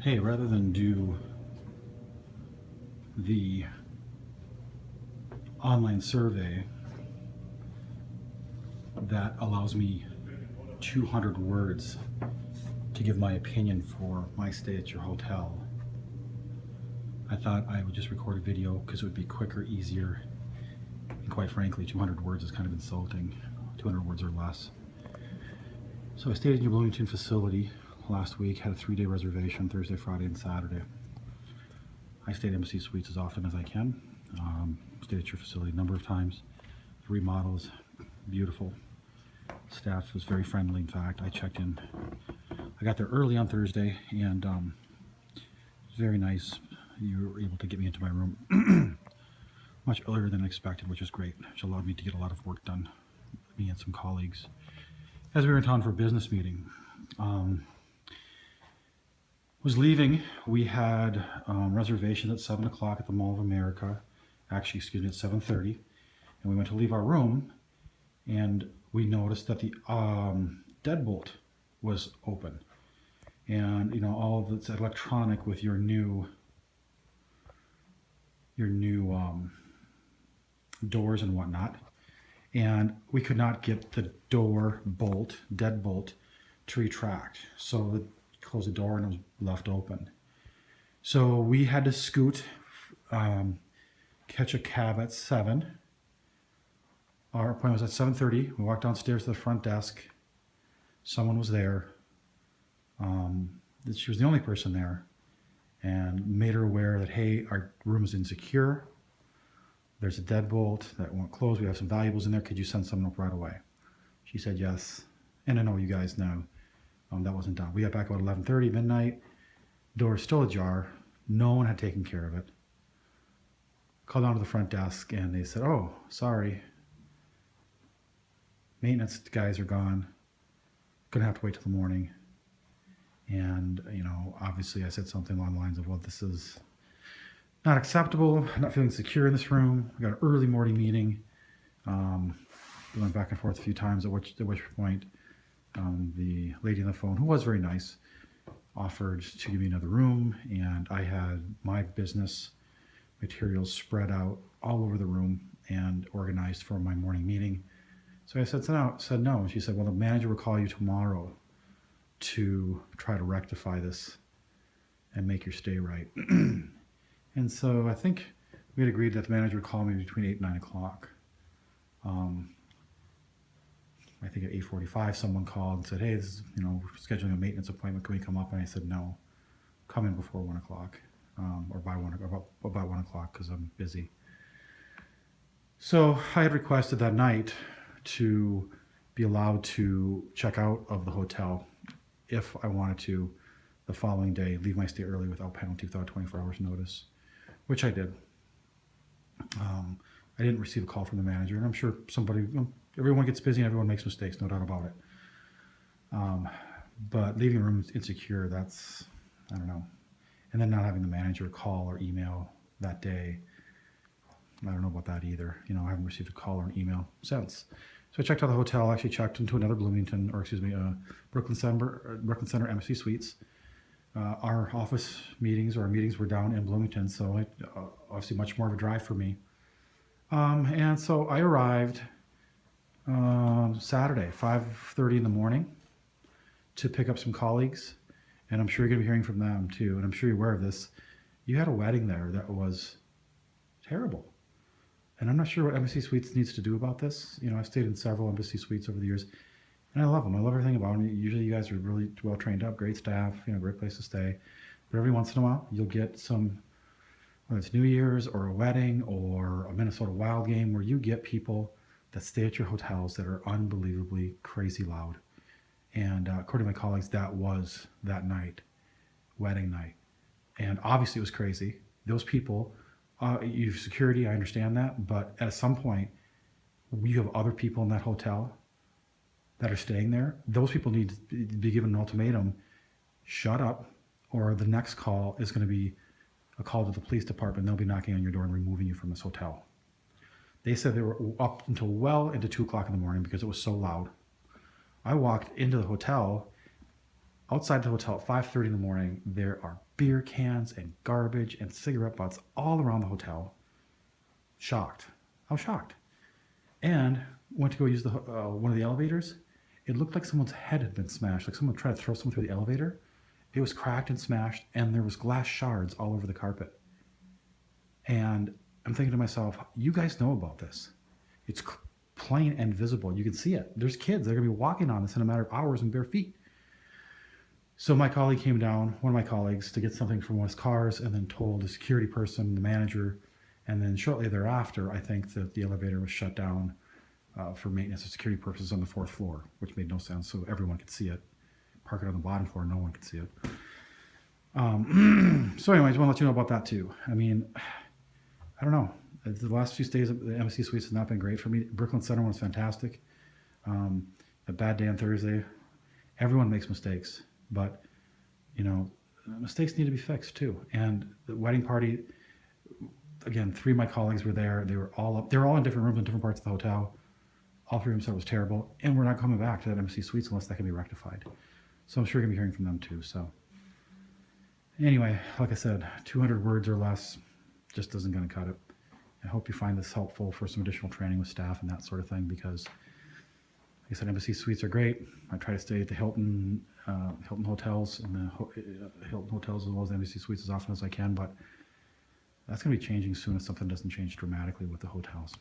hey, rather than do the online survey that allows me 200 words to give my opinion for my stay at your hotel, I thought I would just record a video because it would be quicker, easier, and quite frankly, 200 words is kind of insulting. 200 words or less. So I stayed in your Bloomington facility last week, had a 3-day reservation, Thursday, Friday, and Saturday. I stayed at Embassy Suites as often as I can. Stayed at your facility a number of times. Remodels, beautiful. Staff was very friendly. In fact, I checked in. I got there early on Thursday, and it was very nice. You were able to get me into my room much earlier than expected, which was great, which allowed me to get a lot of work done, me and some colleagues. As we were in town for a business meeting, was leaving. We had reservations at 7 o'clock at the Mall of America. Actually, excuse me, at 7:30. And we went to leave our room, and we noticed that the deadbolt was open. And, you know, all of it's electronic with your new doors and whatnot. And we could not get the door bolt, deadbolt, to retract. So we closed the door and it was left open. So we had to scoot, catch a cab at 7. Our appointment was at 7:30. We walked downstairs to the front desk. Someone was there. She was the only person there, and made her aware that, hey, our room is insecure. There's a deadbolt that won't close. We have some valuables in there. Could you send someone up right away? She said yes. And I know you guys know that wasn't done. We got back about 11:30, midnight. Door is still ajar. No one had taken care of it. Called down to the front desk, and they said, oh, sorry. Maintenance guys are gone. Gonna have to wait till the morning. And, you know, obviously I said something along the lines of, well, this is not acceptable. I'm not feeling secure in this room. We got an early morning meeting. We went back and forth a few times, at which point the lady on the phone, who was very nice, offered to give me another room. And I had my business materials spread out all over the room and organized for my morning meeting. So I said no. And she said, well, the manager will call you tomorrow to try to rectify this and make your stay right. And so I think we had agreed that the manager would call me between 8 and 9 o'clock. I think at 8:45 someone called and said, hey, this is, you know, we're scheduling a maintenance appointment. Can we come up? And I said, no, come in before 1 o'clock, or about 1 o'clock, because I'm busy. So I had requested that night to be allowed to check out of the hotel if I wanted to the following day, leave my stay early without penalty, without 24 hours notice, which I did. I didn't receive a call from the manager, and I'm sure everyone gets busy and everyone makes mistakes, no doubt about it. But leaving rooms insecure, that's, I don't know. And then not having the manager call or email that day, I don't know about that either. You know, I haven't received a call or an email since. So I checked out the hotel, actually checked into another Bloomington, Brooklyn Center Embassy Suites. Our office meetings, or our meetings, were down in Bloomington, so obviously much more of a drive for me. And so I arrived Saturday, 5:30 in the morning, to pick up some colleagues, and I'm sure you're going to be hearing from them too, and I'm sure you're aware of this. You had a wedding there that was terrible. And I'm not sure what Embassy Suites needs to do about this. You know, I've stayed in several Embassy Suites over the years, and I love them. I love everything about them. Usually you guys are really well trained up, great staff, you know, great place to stay. But every once in a while, you'll get some, whether it's New Year's or a wedding or a Minnesota Wild game, where you get people that stay at your hotels that are unbelievably crazy loud. And according to my colleagues, that was that night, wedding night. And obviously it was crazy. Those people, you have security, I understand that, but at some point, you have other people in that hotel that are staying there. Those people need to be given an ultimatum: shut up, or the next call is going to be a call to the police department. They'll be knocking on your door and removing you from this hotel. They said they were up until well into 2 o'clock in the morning because it was so loud. I walked into the hotel, Outside the hotel at 5:30 in the morning, there are beer cans and garbage and cigarette butts all around the hotel. Shocked. I was shocked. And went to go use one of the elevators. It looked like someone's head had been smashed, like someone tried to throw someone through the elevator. It was cracked and smashed, and there was glass shards all over the carpet. And I'm thinking to myself, you guys know about this. It's plain and visible. You can see it. There's kids. They're going to be walking on this in a matter of hours in bare feet. So my colleague came down, one of my colleagues, to get something from one of his cars, and then told the security person, the manager, and then shortly thereafter, I think that the elevator was shut down for maintenance and security purposes on the 4th floor, which made no sense. So everyone could see it. Park it on the bottom floor, no one could see it. So anyways, I want to let you know about that too. I mean, I don't know. The last few stays at the Embassy Suites has not been great for me. Brooklyn Center was fantastic. A bad day on Thursday. Everyone makes mistakes, but you know, mistakes need to be fixed too. And the wedding party, again, 3 of my colleagues were there. They were all up. They were all in different rooms in different parts of the hotel. All 3 of them said it was terrible, and we're not coming back to that Embassy Suites unless that can be rectified. So I'm sure you're gonna be hearing from them too. So anyway, like I said, 200 words or less just isn't gonna cut it. I hope you find this helpful for some additional training with staff and that sort of thing, because like I said, Embassy Suites are great. I try to stay at the Hilton hotels and the Hilton hotels as well as the Embassy Suites as often as I can, but that's going to be changing soon if something doesn't change dramatically with the hotels.